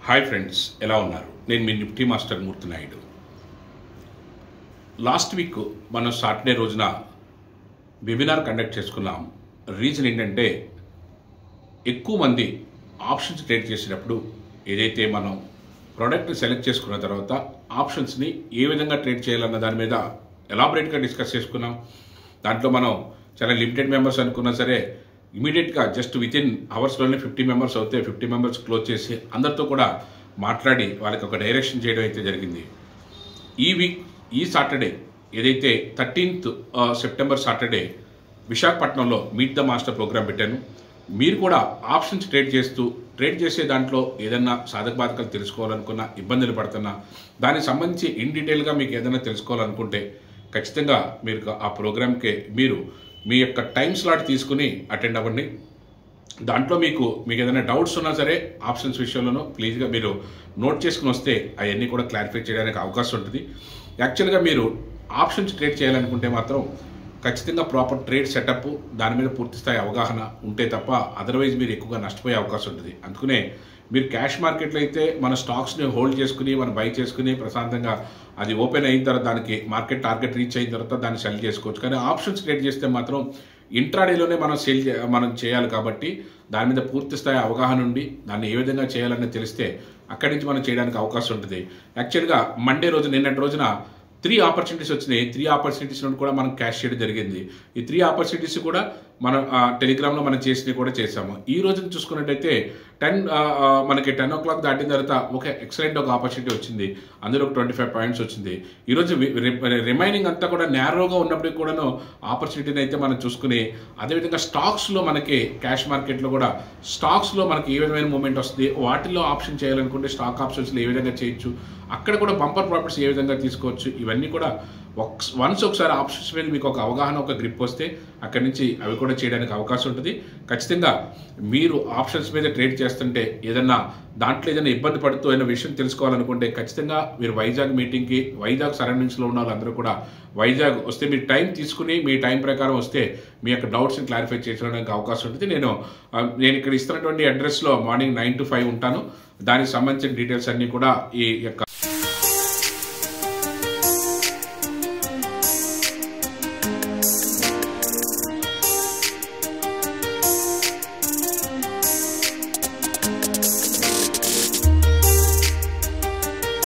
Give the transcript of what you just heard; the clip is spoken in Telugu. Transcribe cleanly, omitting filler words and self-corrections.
హాయ్ ఫ్రెండ్స్, ఎలా ఉన్నారు? నేను మీ నిఫ్టీ మాస్టర్ మూర్తి నాయుడు. లాస్ట్ వీక్ మనం సాటర్డే రోజున వెబినార్ కండక్ట్ చేసుకున్నాం. రీజన్ ఏంటంటే, ఎక్కువ మంది ఆప్షన్స్ ట్రేడ్ చేసేటప్పుడు ఏదైతే మనం ప్రోడక్ట్ని సెలెక్ట్ చేసుకున్న తర్వాత ఆప్షన్స్ని ఏ విధంగా ట్రేడ్ చేయాలన్న దాని మీద ఎలాబరేట్గా డిస్కస్ చేసుకున్నాం. దాంట్లో మనం చాలా లిమిటెడ్ మెంబర్స్ అనుకున్నా సరే, ఇమీడియట్గా జస్ట్ వితిన్ అవర్స్లోనే 50 మెంబర్స్ అవుతే 50 మెంబర్స్ క్లోజ్ చేసి అందరితో కూడా మాట్లాడి వాళ్ళకి ఒక డైరెక్షన్ చేయడం అయితే జరిగింది. ఈ వీక్ ఈ సాటర్డే ఏదైతే 13th సెప్టెంబర్ సాటర్డే విశాఖపట్నంలో మీట్ ద మాస్టర్ ప్రోగ్రామ్ పెట్టాను. మీరు కూడా ఆప్షన్స్ ట్రేడ్ చేసే దాంట్లో ఏదన్నా సాధక బాధకాలు తెలుసుకోవాలనుకున్నా, ఇబ్బందులు పడుతున్నా, దానికి సంబంధించి ఇన్ డీటెయిల్గా మీకు ఏదైనా తెలుసుకోవాలనుకుంటే ఖచ్చితంగా మీరు ఆ ప్రోగ్రామ్కే మీరు మీ యొక్క టైం స్లాట్ తీసుకుని అటెండ్ అవ్వండి. దాంట్లో మీకు ఏదైనా డౌట్స్ ఉన్నా సరే ఆప్షన్స్ విషయంలోనూ ప్లీజ్గా మీరు నోట్ చేసుకుని వస్తే అవన్నీ కూడా క్లారిఫై చేయడానికి అవకాశం ఉంటుంది. యాక్చువల్గా మీరు ఆప్షన్స్ ట్రేడ్ చేయాలనుకుంటే మాత్రం ఖచ్చితంగా ప్రాపర్ ట్రేడ్ సెటప్, దాని మీద పూర్తి స్థాయి అవగాహన ఉంటే తప్ప అదర్వైజ్ మీరు ఎక్కువగా నష్టపోయే అవకాశం ఉంటుంది. అందుకనే మీరు క్యాష్ మార్కెట్లో అయితే మన స్టాక్స్ని హోల్డ్ చేసుకుని మనం బై చేసుకుని ప్రశాంతంగా అది ఓపెన్ అయిన తర్వాత దానికి మార్కెట్ టార్గెట్ రీచ్ అయిన తర్వాత దాన్ని సెల్ చేసుకోవచ్చు. కానీ ఆప్షన్స్ ట్రేడ్ చేస్తే మాత్రం ఇంట్రాడేలోనే మనం చేయాలి కాబట్టి దాని మీద పూర్తి స్థాయి అవగాహన ఉండి దాన్ని ఏ విధంగా చేయాలని తెలిస్తే అక్కడి నుంచి మనం చేయడానికి అవకాశం ఉంటుంది. యాక్చువల్గా మండే రోజు నిన్నటి రోజున 3 ఆపర్చునిటీస్ వచ్చినాయి. 3 ఆపర్చునిటీస్ నుండి కూడా మనం క్యాష్ చేయడం జరిగింది. ఈ 3 ఆపర్చునిటీస్ కూడా మనం టెలిగ్రామ్లో మనం చేసినవి కూడా చేసాము. ఈ రోజున చూసుకున్నట్టయితే మనకి 10 o'clock దాటిన తర్వాత ఒక ఎక్సలెంట్ ఒక ఆపర్చునిటీ వచ్చింది. అందులో ఒక 25 పాయింట్స్ వచ్చింది. ఈరోజు రిమైనింగ్ అంతా కూడా నేరోగా ఉన్నప్పటికీ కూడాను ఆపర్చునిటీని అయితే మనం చూసుకుని, అదేవిధంగా స్టాక్స్లో మనకి క్యాష్ మార్కెట్లో కూడా స్టాక్స్లో మనకి ఏ విధమైన మూమెంట్ వస్తుంది, వాటిల్లో ఆప్షన్ చేయాలనుకుంటే స్టాక్ ఆప్షన్స్లో ఏ విధంగా చేయొచ్చు, అక్కడ కూడా బంపర్ ప్రాఫిట్స్ ఏ విధంగా తీసుకోవచ్చు, ఇవన్నీ కూడా ఒకసారి ఆప్షన్స్ మీద మీకు ఒక అవగాహన, ఒక గ్రిప్ వస్తే అక్కడి నుంచి అవి కూడా చేయడానికి అవకాశం ఉంటుంది. ఖచ్చితంగా మీరు ఆప్షన్స్ మీద ట్రేడ్ చేస్తుంటే దాంట్లో ఏదైనా ఇబ్బంది పడుతూ అయిన విషయం తెలుసుకోవాలనుకుంటే ఖచ్చితంగా మీరు వైజాగ్ సరౌండింగ్స్లో ఉన్న వాళ్ళందరూ కూడా వైజాగ్ వస్తే మీరు టైం తీసుకుని మీ టైం ప్రకారం వస్తే మీ యొక్క డౌట్స్ని క్లారిఫై చేసుకోవడానికి అవకాశం ఉంటుంది. నేను ఇక్కడ ఇస్తున్నటువంటి అడ్రస్లో మార్నింగ్ 9 to 5 ఉంటాను. దానికి సంబంధించిన డీటెయిల్స్ అన్నీ కూడా ఈ యొక్క